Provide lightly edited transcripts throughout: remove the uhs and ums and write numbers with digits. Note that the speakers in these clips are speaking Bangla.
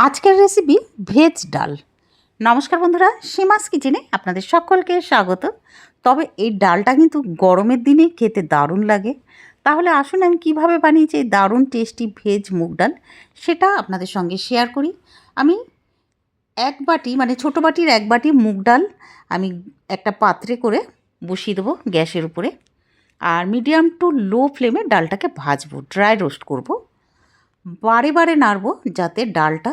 আজকের রেসিপি ভেজ ডাল। নমস্কার বন্ধুরা, সীমাস কিচেনে আপনাদের সকলকে স্বাগত। তবে এই ডালটা কিন্তু গরমের দিনে খেতে দারুণ লাগে। তাহলে আসুন আমি কিভাবে বানিয়েছি এই দারুণ টেস্টি ভেজ মুগ ডাল সেটা আপনাদের সঙ্গে শেয়ার করি। আমি এক বাটি মানে ছোটো বাটির এক বাটি মুগ ডাল আমি একটা পাত্রে করে বসিয়ে দেবো গ্যাসের উপরে। আর মিডিয়াম টু লো ফ্লেমে ডালটাকে ভাজবো, ড্রাই রোস্ট করব। বারে বারে নাড়ব যাতে ডালটা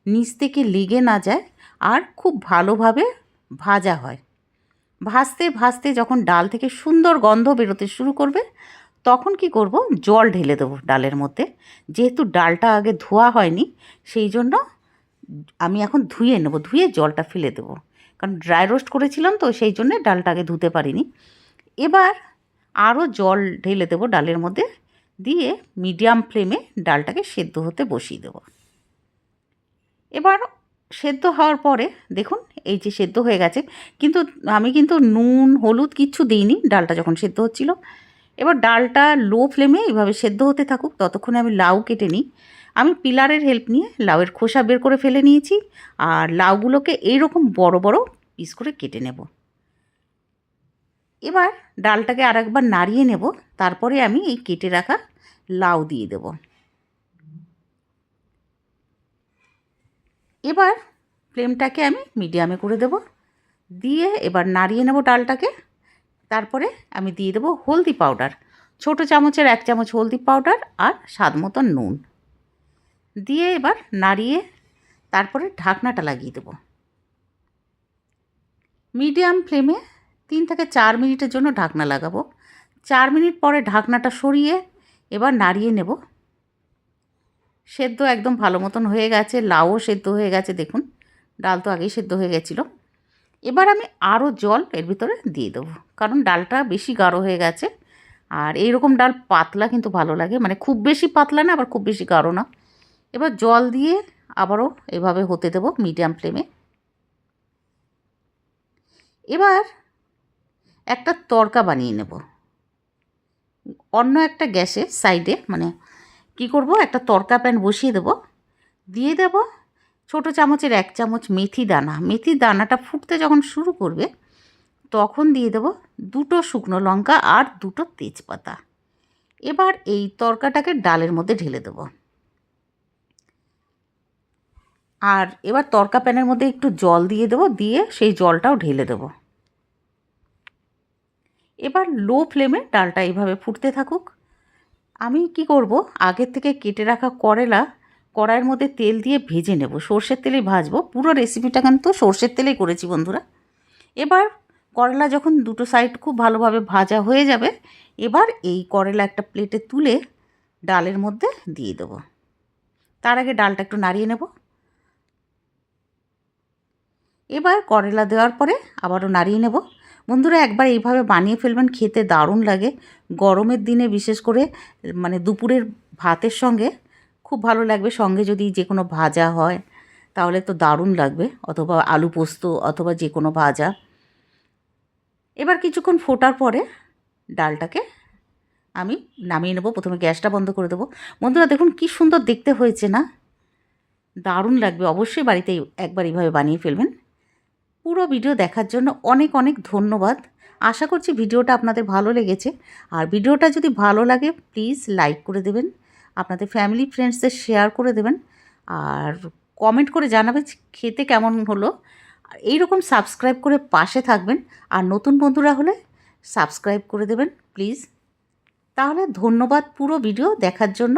নিচ থেকে লেগে না যায় আর খুব ভালোভাবে ভাজা হয়। ভাজতে ভাজতে যখন ডাল থেকে সুন্দর গন্ধ বেরোতে শুরু করবে তখন কি করব, জল ঢেলে দেবো ডালের মধ্যে। যেহেতু ডালটা আগে ধোয়া হয়নি সেই জন্য আমি এখন ধুয়ে নেব, ধুয়ে জলটা ফেলে দেবো, কারণ ড্রাই রোস্ট করেছিলাম তো সেই জন্যে ডালটা আগে ধুতে পারিনি। এবার আরও জল ঢেলে দেবো ডালের মধ্যে, দিয়ে মিডিয়াম ফ্লেমে ডালটাকে সেদ্ধ হতে বসিয়ে দেবো। এবার সেদ্ধ হওয়ার পরে দেখুন এই যে সেদ্ধ হয়ে গেছে, কিন্তু আমি নুন হলুদ কিচ্ছু দিইনি ডালটা যখন সেদ্ধ হচ্ছিল। এবার ডালটা লো ফ্লেমে এভাবে সেদ্ধ হতে থাকুক, ততক্ষণে আমি লাউ কেটে নিই। আমি পিলারের হেল্প নিয়ে লাউয়ের খোসা বের করে ফেলে নিয়েছি, আর লাউগুলোকে এইরকম বড় বড় পিস করে কেটে নেব। এবার ডালটাকে আরেকবার নাড়িয়ে নেব, তারপরে আমি এই কেটে রাখা লাউ দিয়ে দেব। এবার ফ্লেমটাকে আমি মিডিয়ামে করে দেব, দিয়ে এবার নাড়িয়ে নেব ডালটাকে। তারপরে আমি দিয়ে দেবো হলদি পাউডার, ছোটো চামচের 1 চামচ হলদি পাউডার আর স্বাদ মতো নুন দিয়ে এবার নাড়িয়ে তারপরে ঢাকনাটা লাগিয়ে দেব। মিডিয়াম ফ্লেমে 3 থেকে 4 মিনিটের জন্য ঢাকনা লাগাবো। 4 মিনিট পরে ঢাকনাটা সরিয়ে এবার নাড়িয়ে নেব। সেদ্ধ একদম ভালো মতন হয়ে গেছে, লাউও সেদ্ধ হয়ে গেছে, দেখুন ডাল তো আগেই সেদ্ধ হয়ে গেছিলো। এবার আমি আরও জল এর ভিতরে দিয়ে দেবো, কারণ ডালটা বেশি গাঢ় হয়ে গেছে। আর এই রকম ডাল পাতলা কিন্তু ভালো লাগে, মানে খুব বেশি পাতলা না আবার খুব বেশি গাঢ় না। এবার জল দিয়ে আবারও এভাবে হতে দেবো মিডিয়াম ফ্লেমে। এবার একটা তড়কা বানিয়ে নেব অন্য একটা গ্যাসে সাইডে, মানে কি করব, একটা তড়কা প্যান বসিয়ে দেব, দিয়ে দেব ছোটো চামচের 1 চামচ মেথি দানা। মেথি দানাটা ফুটতে যখন শুরু করবে তখন দিয়ে দেব 2টো শুকনো লঙ্কা আর 2টো তেজপাতা। এবার এই তড়কাটাকে ডালের মধ্যে ঢেলে দেব, আর এবার তড়কা প্যানের মধ্যে একটু জল দিয়ে দেব, দিয়ে সেই জলটাও ঢেলে দেব। এবার লো ফ্লেমে ডালটা এইভাবে ফুটতে থাকুক। আমি কি করব, আগের থেকে কেটে রাখা করলা কড়াইয়ের মধ্যে তেল দিয়ে ভেজে নেব, সর্ষের তেলেই ভাজবো। পুরো রেসিপিটা কিন্তু সর্ষের তেলেই করেছি বন্ধুরা। এবার করলা যখন দুটো সাইড খুব ভালোভাবে ভাজা হয়ে যাবে, এবার এই করলা একটা প্লেটে তুলে ডালের মধ্যে দিয়ে দেবো। তার আগে ডালটা একটু নাড়িয়ে নেব। এবার করলা দেওয়ার পরে আবারও নাড়িয়ে নেব। বন্ধুরা একবার এইভাবে বানিয়ে ফেলবেন, খেতে দারুণ লাগে। গরমের দিনে বিশেষ করে মানে দুপুরের ভাতের সঙ্গে খুব ভালো লাগবে, সঙ্গে যদি যে কোনো ভাজা হয় তাহলে তো দারুণ লাগবে, অথবা আলু পোস্ত অথবা যে কোনো ভাজা। এবার কিছুক্ষণ ফোটার পরে ডালটাকে আমি নামিয়ে নেব। প্রথমে গ্যাসটা বন্ধ করে দেবো। বন্ধুরা দেখুন কি সুন্দর দেখতে হয়েছে না, দারুণ লাগবে। অবশ্যই বাড়িতে একবার এইভাবে বানিয়ে ফেলবেন। পুরো ভিডিও দেখার জন্য অনেক অনেক ধন্যবাদ। আশা করছি ভিডিওটা আপনাদের ভালো লেগেছে। আর ভিডিওটা যদি ভালো লাগে প্লিজ লাইক করে দেবেন, আপনাদের ফ্যামিলি ফ্রেন্ডসদের শেয়ার করে দেবেন, আর কমেন্ট করে জানাবেন খেতে কেমন হলো। আর এইরকম সাবস্ক্রাইব করে পাশে থাকবেন, আর নতুন বন্ধুরা হলে সাবস্ক্রাইব করে দেবেন প্লিজ। তাহলে ধন্যবাদ পুরো ভিডিও দেখার জন্য।